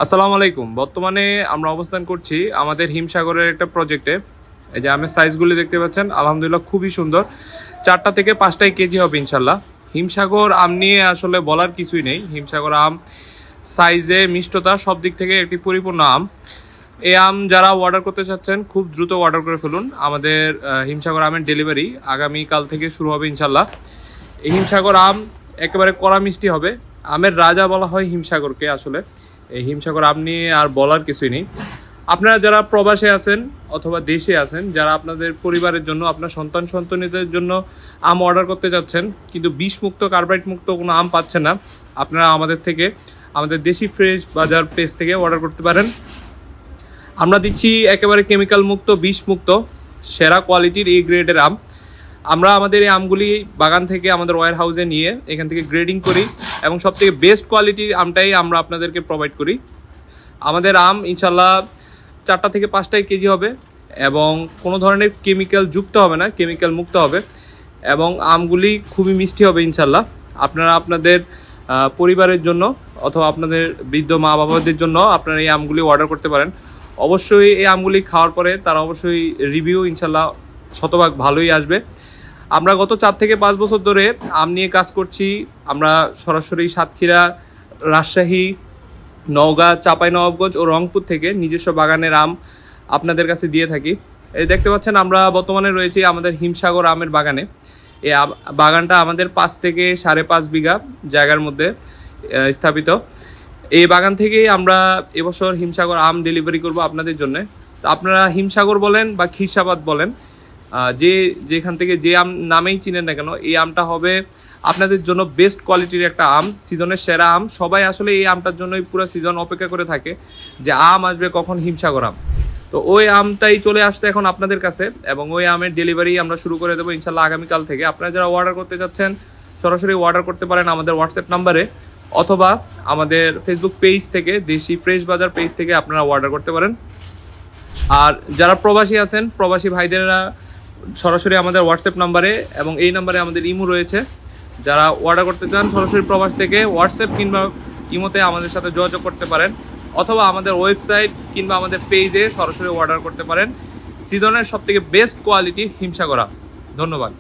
আসসালামু আলাইকুম। বর্তমানে আমরা অবস্থান করছি আমাদের হিমসাগরের একটা প্রজেক্টে। এই যে আমের সাইজগুলি দেখতে পাচ্ছেন, আলহামদুলিল্লাহ খুবই সুন্দর। 4টা থেকে 5টাই কেজি হবে ইনশাল্লাহ। হিমসাগর আম নিয়ে আসলে বলার কিছুই নেই। হিমসাগর আম সাইজে, মিষ্টতা সব দিক থেকে একটি পরিপূর্ণ আম। এই আম যারা অর্ডার করতে চাচ্ছেন খুব দ্রুত অর্ডার করে ফেলুন। আমাদের হিমসাগর আমের ডেলিভারি আগামীকাল থেকে শুরু হবে ইনশাল্লাহ। এই হিমসাগর আম একেবারে কড়া মিষ্টি হবে। আমের রাজা বলা হয় হিমসাগরকে। আসলে এই হিমসাগর আম নিয়ে আর বলার কিছুই নেই। আপনারা যারা প্রবাসে আছেন অথবা দেশে আছেন, যারা আপনাদের পরিবারের জন্য, আপনার সন্তান সন্ততিদের জন্য আম অর্ডার করতে যাচ্ছেন কিন্তু বিষমুক্ত, কার্বাইড মুক্ত কোনো আম পাচ্ছেন না, আপনারা আমাদের থেকে, আমাদের দেশি ফ্রেশ বাজার পেজ থেকে অর্ডার করতে পারেন। আমরা দিচ্ছি একেবারে কেমিক্যাল মুক্ত, বিষ মুক্ত, সেরা কোয়ালিটির এই গ্রেডের আম। আমরা আমাদের এই আমগুলি বাগান থেকে আমাদের ওয়্যার হাউসে নিয়ে এখান থেকে গ্রেডিং করি এবং সব থেকে বেস্ট কোয়ালিটির আমটাই আমরা আপনাদেরকে প্রোভাইড করি। আমাদের আম ইনশাল্লাহ 4টা থেকে 5টাই কেজি হবে এবং কোনো ধরনের কেমিক্যাল যুক্ত হবে না, কেমিক্যাল মুক্ত হবে এবং আমগুলি খুবই মিষ্টি হবে ইনশাল্লাহ। আপনারা আপনাদের পরিবারের জন্য অথবা আপনাদের বৃদ্ধ মা বাবাদের জন্য আপনারা এই আমগুলি অর্ডার করতে পারেন। অবশ্যই এই আমগুলি খাওয়ার পরে তারা অবশ্যই রিভিউ ইনশাল্লাহ শতভাগ ভালোই আসবে। আমরা গত 4 থেকে 5 বছর ধরে আম নিয়ে কাজ করছি। আমরা সরাসরি সাতক্ষীরা, রাজশাহী, নওগাঁ, চাঁপাইনবাবগঞ্জ ও রংপুর থেকে নিজস্ব বাগানের আম আপনাদের কাছে দিয়ে থাকি। এই দেখতে পাচ্ছেন আমরা বর্তমানে রয়েছি আমাদের হিমসাগর আমের বাগানে। এই বাগানটা আমাদের 5 থেকে 5.5 বিঘা জায়গার মধ্যে স্থাপিত। এই বাগান থেকেই আমরা এবছর হিমসাগর আম ডেলিভারি করব আপনাদের জন্য। তো আপনারা হিমসাগর বলেন বা ক্ষীরসাবাদ বলেন, যেখান থেকে যে আম নামেই চিনেন না কেন, এই আমটা হবে আপনাদের জন্য বেস্ট কোয়ালিটির একটা আম, সিজনের সেরা আম। সবাই আসলে এই আমটার জন্যই পুরো সিজন অপেক্ষা করে থাকে যে আম আসবে কখন, হিমসাগর আম। তো ওই আমটাই চলে আসছে এখন আপনাদের কাছে এবং ওই আমের ডেলিভারি আমরা শুরু করে দেবো ইনশাল্লাহ আগামীকাল থেকে। আপনারা যারা অর্ডার করতে যাচ্ছেন সরাসরি অর্ডার করতে পারেন আমাদের হোয়াটসঅ্যাপ নাম্বারে অথবা আমাদের ফেসবুক পেজ থেকে, দেশি ফ্রেশ বাজার পেজ থেকে আপনারা অর্ডার করতে পারেন। আর যারা প্রবাসী আছেন, প্রবাসী ভাইদেরা সরাসরি আমাদের হোয়াটসঅ্যাপ নাম্বারে এবং এই নাম্বারে আমাদের ইমো রয়েছে, যারা অর্ডার করতে চান সরাসরি প্রবাস থেকে হোয়াটসঅ্যাপ কিংবা ইমোতে আমাদের সাথে যোগাযোগ করতে পারেন অথবা আমাদের ওয়েবসাইট কিংবা আমাদের পেজে সরাসরি অর্ডার করতে পারেন। সিজনের সবথেকে বেস্ট কোয়ালিটি হিমসাগর আম। ধন্যবাদ।